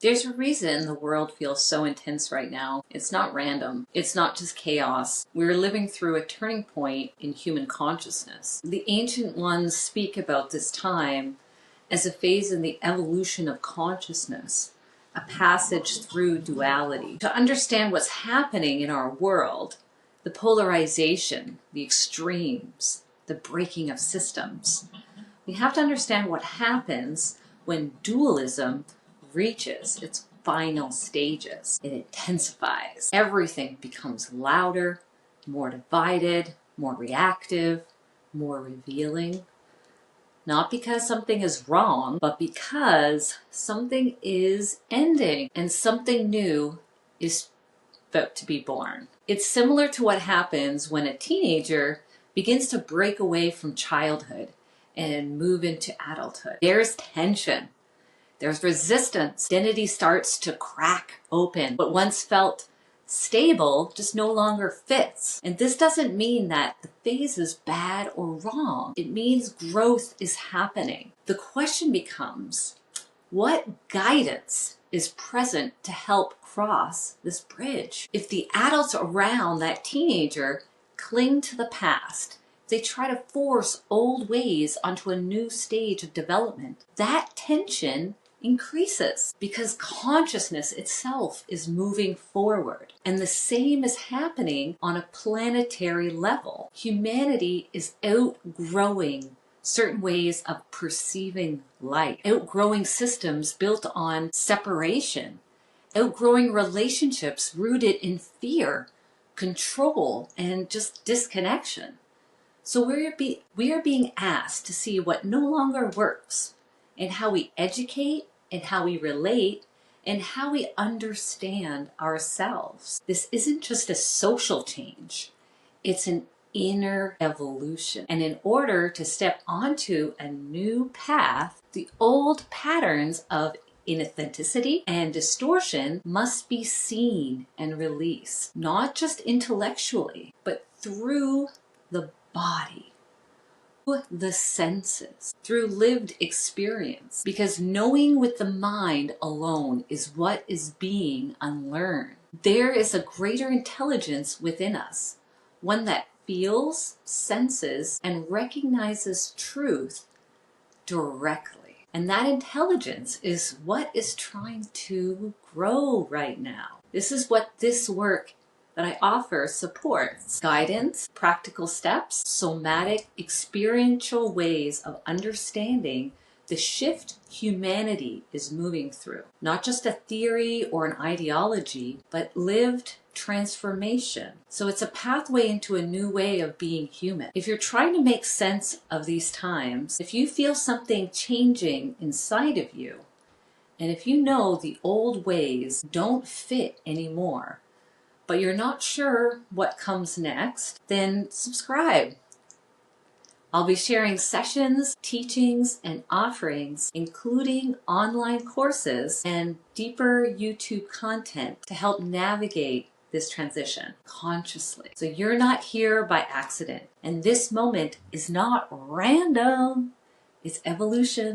There's a reason the world feels so intense right now. It's not random. It's not just chaos. We're living through a turning point in human consciousness. The ancient ones speak about this time as a phase in the evolution of consciousness, a passage through duality. To understand what's happening in our world, the polarization, the extremes, the breaking of systems, we have to understand what happens when dualism reaches its final stages. It intensifies. Everything becomes louder, more divided, more reactive, more revealing. Not because something is wrong, but because something is ending and something new is about to be born. It's similar to what happens when a teenager begins to break away from childhood and move into adulthood. There's tension. There's resistance. Identity starts to crack open. What once felt stable just no longer fits. And this doesn't mean that the phase is bad or wrong. It means growth is happening. The question becomes, what guidance is present to help cross this bridge? If the adults around that teenager cling to the past, they try to force old ways onto a new stage of development, that tension increases because consciousness itself is moving forward. And the same is happening on a planetary level. Humanity is outgrowing certain ways of perceiving life, outgrowing systems built on separation, outgrowing relationships rooted in fear, control, and just disconnection. So we are being asked to see what no longer works and how we educate and how we relate and how we understand ourselves. This isn't just a social change. It's an inner evolution. And in order to step onto a new path, the old patterns of inauthenticity and distortion must be seen and released, not just intellectually, but through the body, the senses, through lived experience, because knowing with the mind alone is what is being unlearned. There is a greater intelligence within us, one that feels, senses, and recognizes truth directly. And that intelligence is what is trying to grow right now. This is what this work that I offer supports: guidance, practical steps, somatic, experiential ways of understanding the shift humanity is moving through. Not just a theory or an ideology, but lived transformation. So it's a pathway into a new way of being human. If you're trying to make sense of these times, if you feel something changing inside of you, and if you know the old ways don't fit anymore, but you're not sure what comes next, then subscribe. I'll be sharing sessions, teachings, and offerings, including online courses and deeper YouTube content to help navigate this transition consciously. So you're not here by accident, and this moment is not random. It's evolution.